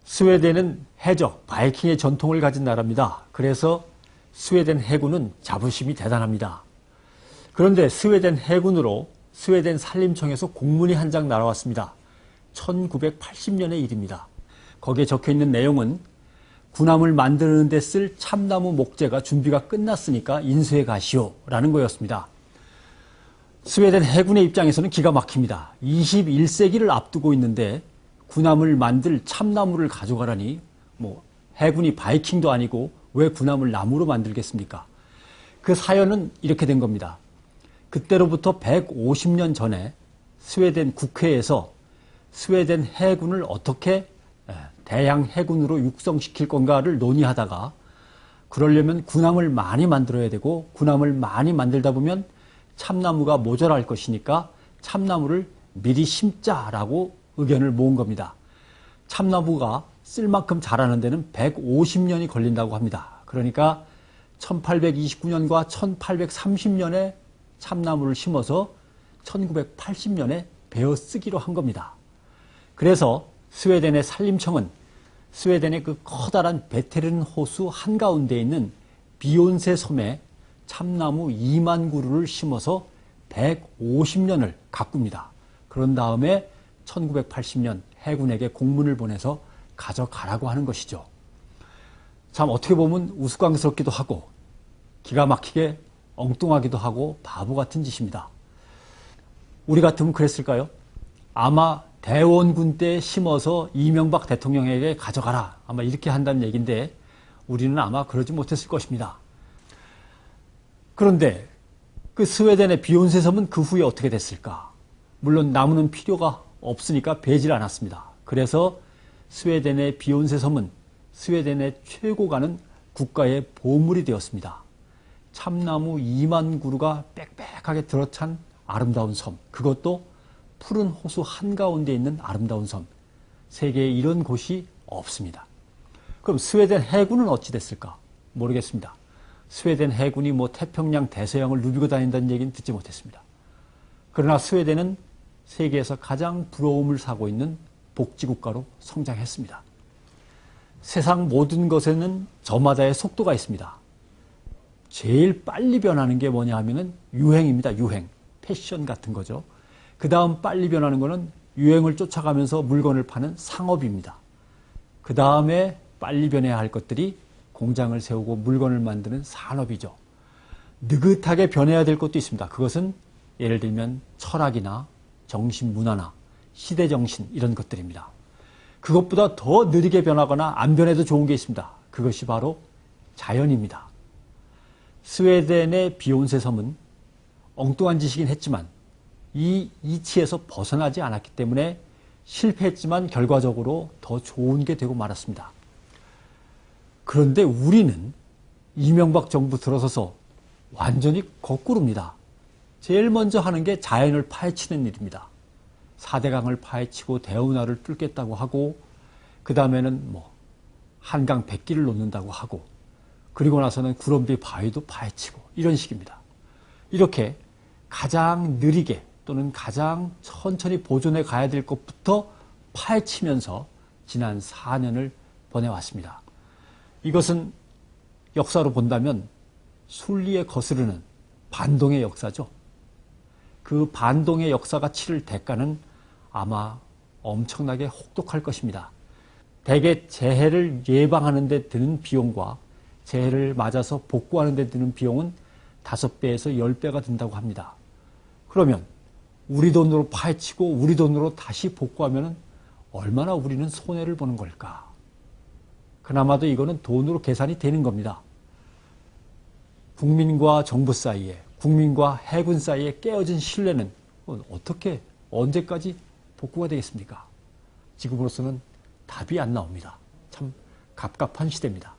스웨덴은 해적, 바이킹의 전통을 가진 나라입니다. 그래서 스웨덴 해군은 자부심이 대단합니다. 그런데 스웨덴 해군으로 스웨덴 산림청에서 공문이 한 장 날아왔습니다. 1980년의 일입니다. 거기에 적혀있는 내용은 군함을 만드는 데 쓸 참나무 목재가 준비가 끝났으니까 인수해 가시오 라는 거였습니다. 스웨덴 해군의 입장에서는 기가 막힙니다. 21세기를 앞두고 있는데 군함을 만들 참나무를 가져가라니 해군이 바이킹도 아니고 왜 군함을 나무로 만들겠습니까? 그 사연은 이렇게 된 겁니다. 그때로부터 150년 전에 스웨덴 국회에서 스웨덴 해군을 어떻게 대양 해군으로 육성시킬 건가를 논의하다가 그러려면 군함을 많이 만들어야 되고 군함을 많이 만들다 보면 참나무가 모자랄 것이니까 참나무를 미리 심자라고 의견을 모은 겁니다. 참나무가 쓸 만큼 자라는 데는 150년이 걸린다고 합니다. 그러니까 1829년과 1830년에 참나무를 심어서 1980년에 베어 쓰기로 한 겁니다. 그래서 스웨덴의 산림청은 스웨덴의 그 커다란 베테른 호수 한가운데에 있는 비욘세 섬에 참나무 2만 그루를 심어서 150년을 가꿉니다. 그런 다음에 1980년 해군에게 공문을 보내서 가져가라고 하는 것이죠. 참 어떻게 보면 우스꽝스럽기도 하고 기가 막히게 엉뚱하기도 하고 바보 같은 짓입니다. 우리 같으면 그랬을까요? 아마 대원군 때 심어서 이명박 대통령에게 가져가라. 아마 이렇게 한다는 얘기인데 우리는 아마 그러지 못했을 것입니다. 그런데 그 스웨덴의 비욘세 섬은 그 후에 어떻게 됐을까? 물론 나무는 필요가 없으니까 베질 않았습니다. 그래서 스웨덴의 비욘세 섬은 스웨덴의 최고 가는 국가의 보물이 되었습니다. 참나무 2만 그루가 빽빽하게 들어찬 아름다운 섬, 그것도 푸른 호수 한가운데 있는 아름다운 섬. 세계에 이런 곳이 없습니다. 그럼 스웨덴 해군은 어찌 됐을까? 모르겠습니다. 스웨덴 해군이 태평양 대서양을 누비고 다닌다는 얘기는 듣지 못했습니다. 그러나 스웨덴은 세계에서 가장 부러움을 사고 있는 복지국가로 성장했습니다. 세상 모든 것에는 저마다의 속도가 있습니다. 제일 빨리 변하는 게 뭐냐 하면은 유행입니다. 유행. 패션 같은 거죠. 그 다음 빨리 변하는 거는 유행을 쫓아가면서 물건을 파는 상업입니다. 그 다음에 빨리 변해야 할 것들이 공장을 세우고 물건을 만드는 산업이죠. 느긋하게 변해야 될 것도 있습니다. 그것은 예를 들면 철학이나 정신문화나 시대정신 이런 것들입니다. 그것보다 더 느리게 변하거나 안 변해도 좋은 게 있습니다. 그것이 바로 자연입니다. 스웨덴의 비욘세 섬은 엉뚱한 짓이긴 했지만 이 이치에서 벗어나지 않았기 때문에 실패했지만 결과적으로 더 좋은 게 되고 말았습니다. 그런데 우리는 이명박 정부 들어서서 완전히 거꾸로입니다. 제일 먼저 하는 게 자연을 파헤치는 일입니다. 4대강을 파헤치고 대운하를 뚫겠다고 하고 그 다음에는 한강 100기를 놓는다고 하고 그리고 나서는 구럼비 바위도 파헤치고 이런 식입니다. 이렇게 가장 느리게 또는 가장 천천히 보존해 가야 될 것부터 파헤치면서 지난 4년을 보내왔습니다. 이것은 역사로 본다면 순리에 거스르는 반동의 역사죠. 그 반동의 역사가 치를 대가는 아마 엄청나게 혹독할 것입니다. 대개 재해를 예방하는 데 드는 비용과 재해를 맞아서 복구하는 데 드는 비용은 5배에서 10배가 든다고 합니다. 그러면 우리 돈으로 파헤치고 우리 돈으로 다시 복구하면 얼마나 우리는 손해를 보는 걸까? 그나마도 이거는 돈으로 계산이 되는 겁니다. 국민과 정부 사이에, 국민과 해군 사이에 깨어진 신뢰는 어떻게, 언제까지 복구가 되겠습니까? 지금으로서는 답이 안 나옵니다. 참 갑갑한 시대입니다.